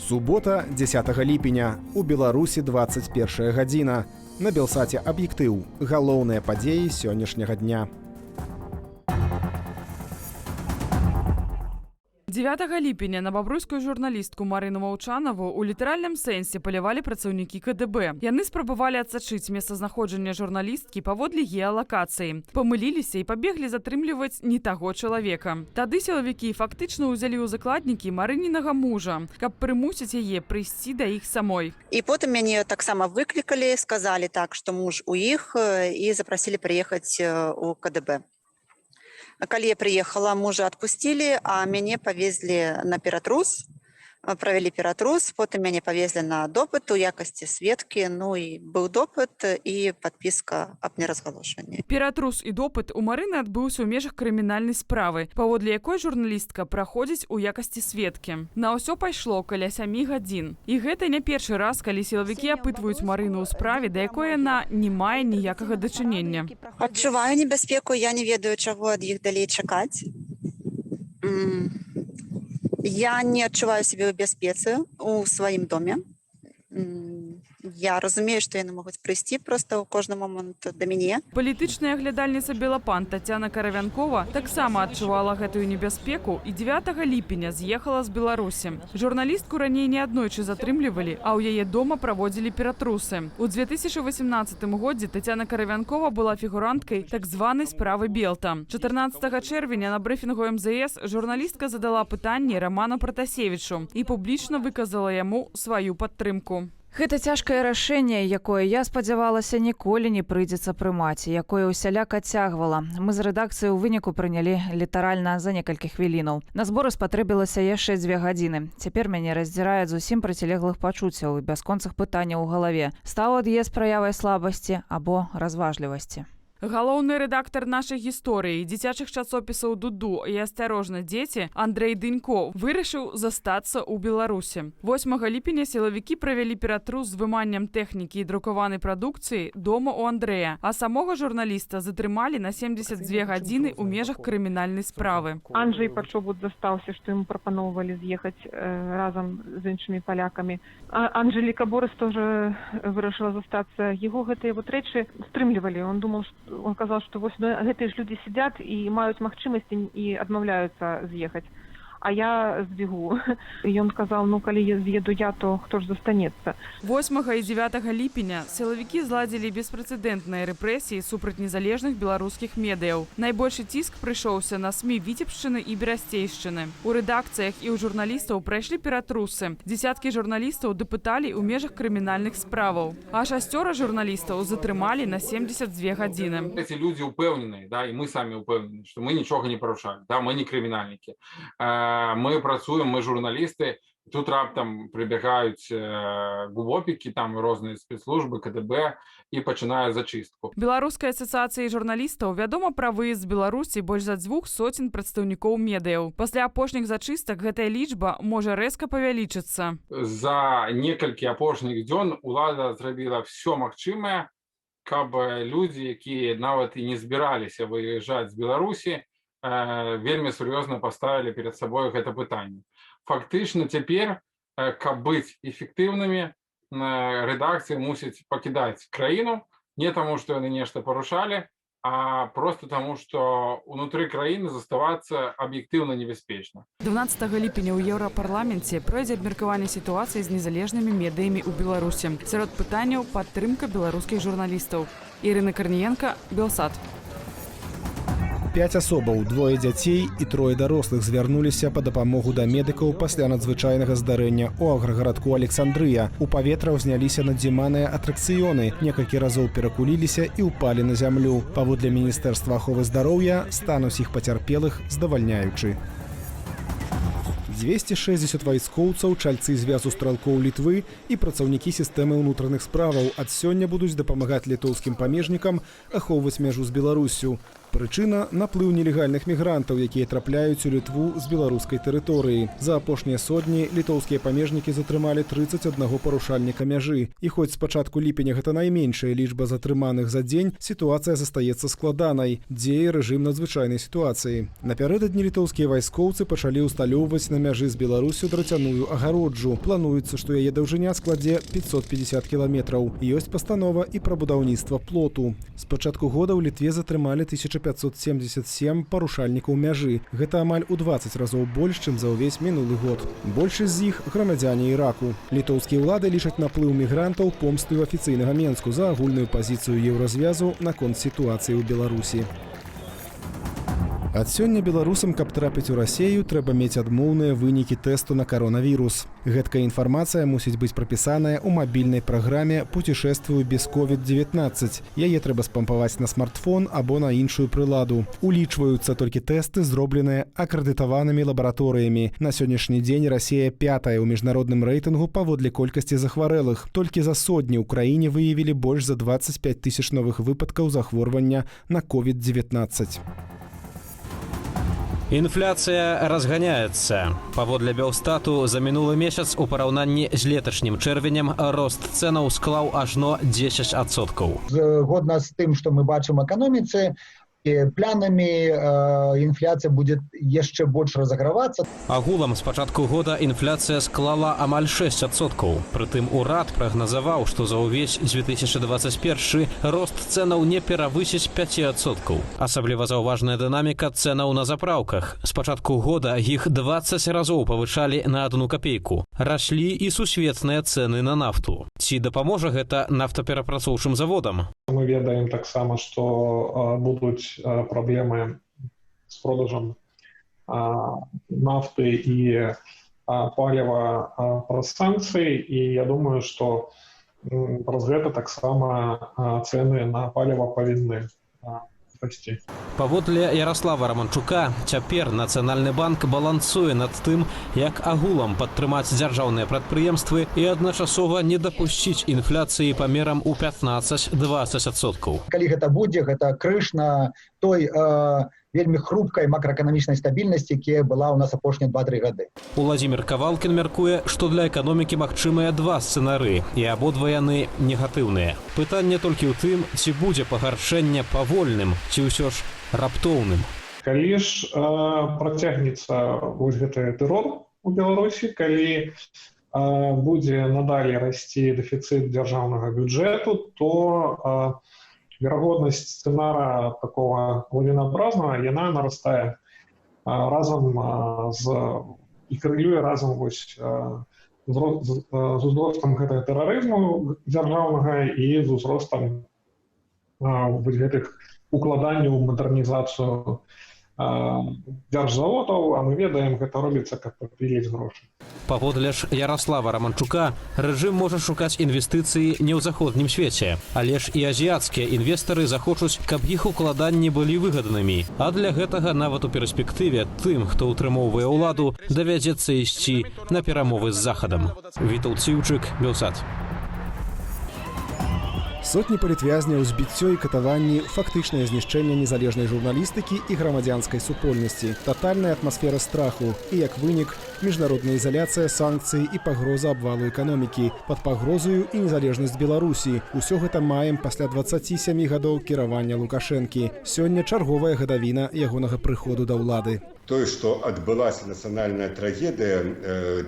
Субота, 10 ліпеня. У Беларусі 21 гадзіна. На Белсаце аб'ектыў. Галоўныя падзеі сённяшняга дня. 9 ліпеня на бабруйскую журналістку Марыну Маўчанову у літаральным сэнсе палявалі працаўнікі КДБ. Яны спрабавалі адсачыць месцазнаходжання журналісткі паводле геалакацыі. Памыліліся і пабеглі затрымліваць не таго чалавека. Тады сілавікі фактычна ўзялі ў закладнікі Марынінага мужа, каб прымусіць яе прыйсці да іх самой. І потым мяне таксама выклікалі, сказалі так, што муж у іх і запрасілі прыехаць у КДБ. Калі я приехала, мужа отпустили, а мяне повезли на ператрус, провели ператрус, потом мяне повезли на допыт у якасці сведкі, ну і быў допыт і подпіска аб неразгалошванні. Ператрус і допыт у Марыны адбыўся ў межах крымінальнай справы, паводле якой журналістка праходзіць у якасці сведкі. На ўсё пайшло каля 7 гадзін. І гэта не першы раз, калі сілавікі апытваюць Марыну ў справе, да якой яна не мае ніякага дачынення. Адчуваю небяспеку, я не ведаю, чаго ад іх далей чакаць. Я не адчуваю себе ў бяспецы у сваім доме. Я разумею, што яны могуць прыйсці проста ў кожны момант да мяне. Палітычная аглядальніца Белапан Тацяна Каравянкова таксама адчувала гэтую небяспеку і 9 ліпеня з'ехала з Беларусі. Журналістку раней неаднойчы затрымлівалі, а ў яе дома праводзілі ператрусы. У 2018 годзе Тацяна Каравянкова была фігуранткай так званай справы Белта. 14 чэрвеня на брыфінгу МЗС журналістка задала пытанне Роману Пратасевічу і публічна выказала яму сваю падтрымку. Гэта цяжкае рашэнне, якое я спадзявалася ніколі не прыйдзецца прымаць, якое ўсяляк адцягвала. Мы з рэдакцыяй у выніку прынялі літаральна за некалькі хвілінаў. На зборы спатрэбілася яшчэ 2 гадзіны. Цяпер мяне раздзірае зусім процілеглых пачуццяў і бясконцых пытанняў у галаве. Стаў ад'езд праявай слабасці або разважлівасці. Галоўны рэдактар нашай гісторыі, дзіцячых часопісаў «Дуду» і «Асцярожна, дзеці» Андрэй Дынько вырашыў застацца ў Беларусі. 8 ліпеня сілавікі правялі ператрус з выманнем тэхнікі і друкаванай прадукцыі дома ў Андрэя, а самога журналіста затрымалі на 72 гадзіны ў межах крымінальнай справы. Анджэй Пачобут застаўся, што ему прапаноўвалі з'ехаць разам з іншымі палякамі. Анжеліка Борыс тоже вырашыла застацца. Яго гэтыя рэчы стрымлівалі. Он казал, что вось гэтыя ж людзі сядзяць і маюць магчымасці і адмаўляюцца з'ехаць. А я збегу. І ён казаў, ну калі я з'еду я, то хто ж застанецца. 8 і 9 ліпеня сілавікі зладзілі беспрэцэдэнтныя рэпрэсіі супраць незалежных беларускіх медыяў. Найбольшы ціск прыйшоўся на СМІ Віцебшчыны і Берасцейшчыны. У рэдакцыях і ў журналістаў прайшлі ператрусы. Дзесяткі журналістаў дапыталі ў межах крымінальных справаў. А 6 журналістаў затрымалі на 72 гадзіны. Эти люди упэўненыя, да, і мы самі упэўнены, што мы нічога не парушалі, да, мы не крымінальнікі. Мы працуем, мы журналісты, тут раптам прыбягаюць губопікі, там розныя спецслужбы, КДБ і пачынаюць зачыстку. Беларускай асацыяцыі журналістаў вядома пра выезд з Беларусі больш за 200 прадстаўнікоў медыяў. Пасля апошніх зачыстак гэтая лічба можа рэзка павялічыцца. За некалькі апошніх дзён улада зрабіла ўсё магчымае, каб людзі, якія нават і не збіраліся выязджаць з Беларусі, вельмі сур'ёзна паставілі перад сабой гэта пытанне. Фактычна цяпер, каб быць эфектыўнымі, рэдакцыі мусяць пакідаць краіну, не таму, што яны нешта парушалі, а просто таму, што ўнутры краіны заставацца аб'ектыўна небяспечна. 12 ліпеня ў Еўрапарламенце пройдзе абмеркаванне сітуацыі з незалежнымі медыямі ў Беларусі. Сярод пытанняў падтрымка беларускіх журналістаў. Ірына Карніенка, Белсат. 5 асобаў, 2 дзяцей і 3 дарослых звярнуліся па дапамогу да медыкаў пасля надзвычайнага здарэння ў аграгарадку Александрыя. У паветра ўзняліся надзіманыя атракцыёны, некалькі разоў перакуліліся і ўпалі на зямлю. Паводле Міністэрства аховы здароўя, стан усіх пацярпелых здавальняючы. 260 вайскоўцаў, чальцы звязу стралкоў Літвы і працаўнікі сістэмы ўнутраных справаў ад сёння будуць дапамагаць літоўскім памежнікам ахоўваць мяжу з Беларуссю. Прычына – наплыў нелегальных мігрантаў, якія трапляюць у Літву з беларускай тэрыторыі. За апошнія сотні літоўскія памежнікі затрымалі 31 парушальніка мяжы. І хоць з пачатку ліпеня гэта найменшая лічба затрыманых за дзень, сітуацыя застаецца складанай. Дзее рэжым надзвычайнай сітуацыі. Напярэдадні літоўскія вайскоўцы пачалі ўсталёўваць на мяжы з Беларусю драцяную агароджу. Плануецца, што яе даўжыня складзе 550 кіламетраў. Ёсць пастанова і пра будаўніцтва плоту. З пачатку года ў Літве затрымалі 1577 парушальнікаў мяжы. Гэта амаль у 20 разоў больш, чым за ўвесь мінулы год. Большасць з іх грамадзяне Іраку. Літоўскія ўлады лічаць наплыў мігрантаў помстаю афіцыйнага Менску за агульную пазіцыю еўразвязу наконт сітуацыі ў Беларусі. Ад сёння беларусам, каб трапіць у Расею, трэба мець адмоўныя вынікі тэсту на каронавірус. Гэткая інфармацыя мусіць быць прапісаная ў мабільнай праграме «Путешествую без COVID-19». Яе трэба спампаваць на смартфон або на іншую прыладу. Улічваюцца толькі тэсты, зробленыя акрэдытаванымі лабараторыямі. На сённяшні дзень Расея 5-я ў міжнародным рэйтынгу паводле колькасці захварэлых. Толькі за сотні ў краіне выявілі больш за 25 тысяч новых выпадкаў захворвання на COVID-19. Інфляцыя разганяецца. Паводле Белстату за мінулы месяц у параўнанні з леташнім чэрвенем рост цэнаў склаў ажно 10%. Згодна з тым, што мы бачым у эканоміцы, планамі інфляцыя будзе яшчэ больш разагравацца. Агулам з пачатку года інфляцыя склала амаль 6%. Прытым урад прагназаваў, што за ўвесь 2021 рост цэнаў не перавысіць 5%. Асабліва заўважная дынаміка цэнаў на запраўках. З пачатку года іх 20 разоў павышалі на 1 капейку. Раслі і сусветныя цэны на нафту. Ці дапаможа гэта нафтаперапрацоўчым заводам? Мы ведаем таксама, што будуць праблемы з продажам нафты і паліва праз санкцыі, і я думаю, што праз гэта таксама цэны на паліва павінны расці. Паводле Ярослава Романчука, цяпер Нацыянальны банк балансуе над тым, як агулам падтрымаць дзяржаўныя прадпрыемствы і адначасова не дапусціць інфляцыі памерам у 15-20%. Калі гэта будзе, гэта крыж на той вельмі хрупкай макраэканамічнай стабільнасці, якая была ў нас апошнія 2-3 гады. Уладзімір Кавалкін мяркуе, што для эканомікі магчымыя два сцэнары, і абодва яны негатыўныя. Пытанне толькі ў тым, ці будзе пагаршэнне павольным, ці ўсё ж раптоўным. Калі ж працягнецца вось гэты тэрор у Беларусі, калі будзе надалей расці дэфіцыт дзяржаўнага бюджэту, то верагоднасць сцэнара такого лавінаобразнага, яна нарастае разам і карэлюе разам вось з узростам гэтага тэрарызму дзяржаўнага і з узростам гэтых укладанняў у мадэрнізацыю дзяржзаводаў, а мы ведаем, гэта робіцца, каб папіліць грошы. Паводле ж Ярослава Романчука, рэжым можа шукаць інвестыцыі не ў заходнім свеце, але ж і азіяцкія інвестары захочуць, каб іх укладанні былі выгаднымі. А для гэтага нават у перспектыве тым, хто ўтрымоўвае ўладу, давядзецца ісці на перамовы з Захадам. Віталд Сіўчык, Белсат. Сотні палітвязняў, збіццё і катаванні, фактычнае знішчэнне незалежнай журналістыкі і грамадзянскай супольнасці, татальная атмасфера страху і, як вынік, міжнародная ізаляцыя, санкцыі і пагроза абвалу эканомікі. Пад пагрозаю і незалежнасць Беларусі. Усё гэта маем пасля 27 гадоў кіравання Лукашэнкі. Сёння чарговая гадавіна ягонага прыходу да ўлады. Тое, што адбылася нацыянальная трагедыя,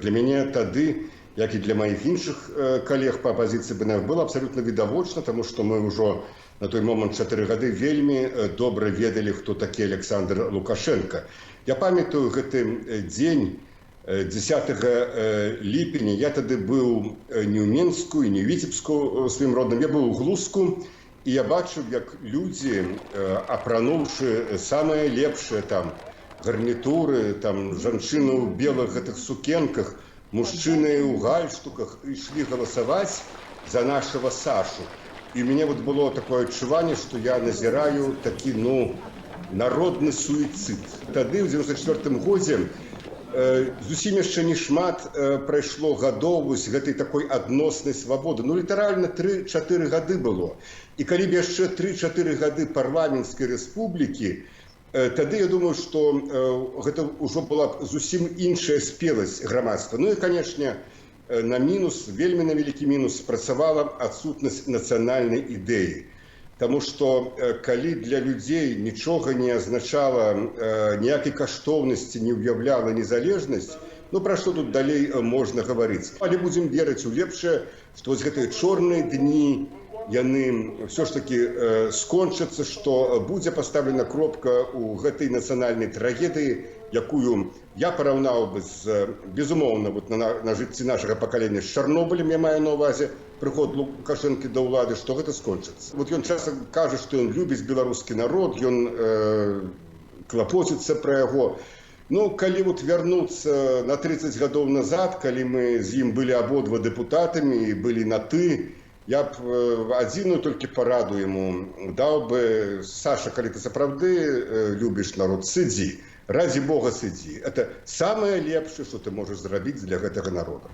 для мяне тады, як і для маіх іншых калег па апазіцыі БНФ, было абсалютна відавочна, таму што мы ўжо на той момант 4 гады вельмі добра ведалі, хто такі Александр Лукашенко. Я памятаю гэты дзень 10 ліпеня, я тады быў не ў Менску і не ў Віцебску сваім родным, я быў у Глузку, і я бачыў, як людзі, апрануўшы самае лепшае там гарнітуры, там жанчыны ў белых гэтых сукенках, мужчыны ў гальштуках ішлі галасаваць за нашего Сашу. І у мяне вот было такое адчуванне, што я назіраю такі, народны суіцид. Тады, ў 94-м годзе, зусім яшчэ не шмат прайшло гадоў вось гэтай такой адноснай свабоды. Ну, літаральна 3-4 гады было. І калі б яшчэ 3-4 гады парламенцкай рэспублікі, тады я думаю, што гэта ўжо была б зусім іншая спеласць грамадства. Ну і, канешне, на мінус, вельмі на вялікі мінус працавала адсутнасць нацыянальнай ідэі. Таму што калі для людзей нічога не азначала, ніякай каштоўнасці не ўяўляла незалежнасць, ну пра што тут далей можна гаварыць. Але будзем верыць у лепшае, што вось гэтыя чорныя дні, яны ўсё ж такі скончацца, што будзе пастаўлена кропка ў гэтай нацыянальнай трагедыі, якую я параўнаў бы безумоўна на жыцці нашага пакалення з Чарнобылем, я маю на ўвазе прыход Лукашэнкі да ўлады, што гэта скончыцца. Вот ён часта кажа, што ён любіць беларускі народ, ён клапоціцца пра яго. Ну, калі вярнуцца на 30 гадоў назад, калі мы з ім былі абодва дэпутатамі і былі на «ты», я б адзіную толькі параду яму даў бы: Саша, калі ты сапраўды любіш народ, сыдзі, раді Бога сыдзі. Это самае лепшае, што ты можаш зрабіць для гэтага народа.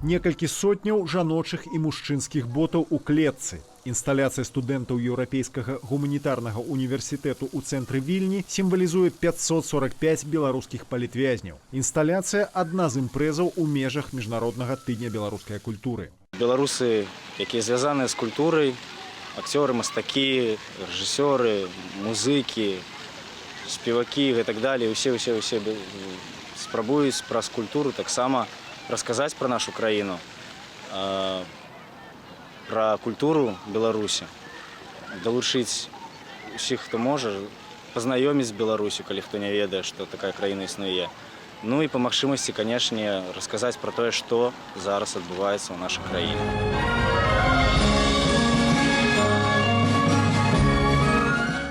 Некалькі сотняў жаночых і мужчынскіх ботаў у клетцы. Інсталяцыя студэнтаў Еўрапейскага гуманітарнага універсітэту ў цэнтры Вільні сімвалізуе 545 беларускіх палітвязняў. Інсталяцыя – адна з імпрэзаў у межах Міжнароднага тыдня беларускай культуры. Беларусы, якія звязаныя з культурай, акцёры, мастакі, рэжысёры, музыкі, спевакі і так далее, усе спрабуюць праз культуру таксама расказаць пра нашу краіну, пра культуру Беларусі, далучыць усіх, хто можа, пазнаёміць з Беларусю, калі хто не ведае, што такая краіна існуе. Ну і па магчымасці, канешне, расказаць пра тое, што зараз адбываецца ў нашай краіне.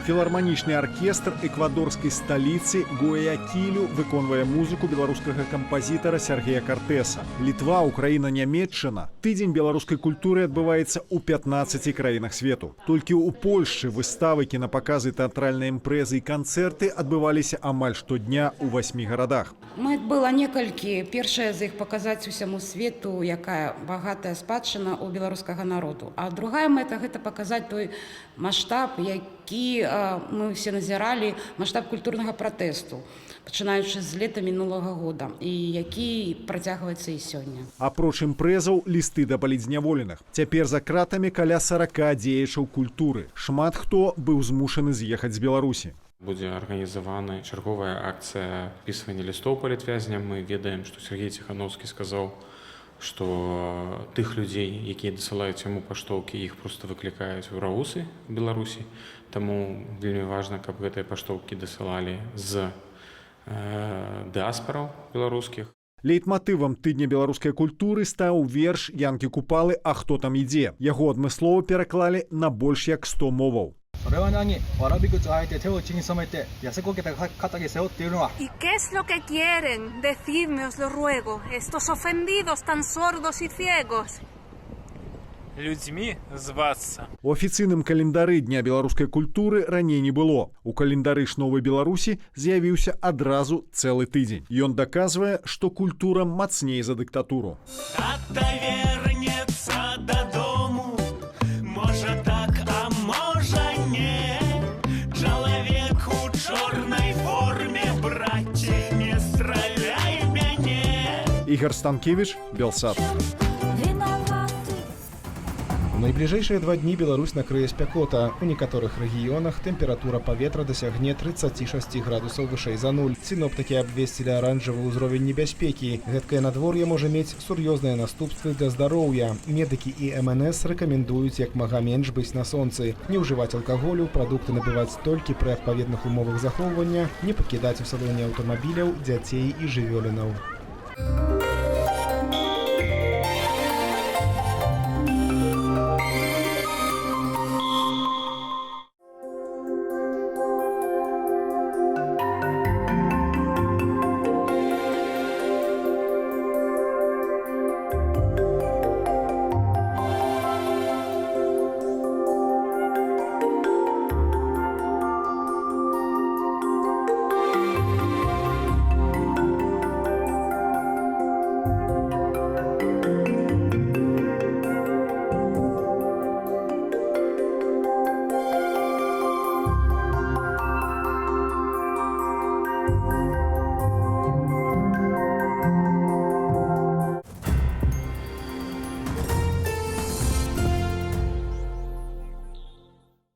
Філарманічны аркестр эквадорскай сталіцы Гуаякілю выконвае музыку беларускага кампазітара Сергея Картэса. Літва, Украіна, Нямецчына. Тыдзень беларускай культуры адбываецца ў 15 краінах свету. Толькі ў Польшчы выставы, кінапаказы, тэатральныя імпрэзы і канцэрты адбываліся амаль штодня ў 8 гарадах. Мэт была некалькі. Першая з іх паказаць усяму свету, якая багатая спадчына ў беларускага народу. А другая мэта – гэта паказаць той маштаб, які мы все назіралі, маштаб культурнага пратэсту, пачынаючы з лета мінулага года, і які працягваецца і сёння. Апроч імпрэзаў, лісты да палітзняволеных. Цяпер за кратамі каля 40 дзеячаў культуры. Шмат хто быў змушаны з'ехаць з Беларусі. Будзе арганізавана чарговая акцыя впісвання лістоў палітвязням. Мы ведаем, што Сергей Ціхановскі сказаў, што тых людзей, якія дасылаюць яму паштоўкі, іх проста выклікаюць у раусы в Беларусі. Таму вельмі важна, каб гэтыя паштоўкі дасылалі з дыаспараў беларускіх. Лейтматывам тыдня беларускай культуры стаў верш Янкі Купалы «А хто там ідзе?». Яго адмыслова пераклалі на больш як 100 моваў. ¿Y qué es lo que quieren? Decidme, os lo ruego, estos ofendidos tan sordos y ciegos. Людзьмі звацца. У афіцыйным календары Дня беларускай культуры раней не было. У календары ж Новай Беларусі з'явіўся адразу цэлы тыдзень. Ён даказвае, што культура мацней за дыктатуру. Тата вернецца дадому, можа так, а можа не. Чалавек у чорнай форме, браце, не страляй мяне. Ігор Станкевич, Белсат. У найбліжэйшыя 2 дні Беларусь накрые спякота. У некаторых рэгіёнах тэмпература паветра дасягне 36 градусаў вышэй за нуль. Сіноптыкі абвесцілі аранжавы ўзровень небяспекі. Гэткае надвор'е можа мець сур'ёзныя наступствы для здароўя. Медыкі і МНС рэкамендуюць як мага менш быць на сонцы, не ўжываць алкаголю, прадукты набываць толькі пры адпаведных умовах захоўвання, не пакідаць у салоне аўтамабіляў дзяцей і жывёлінаў.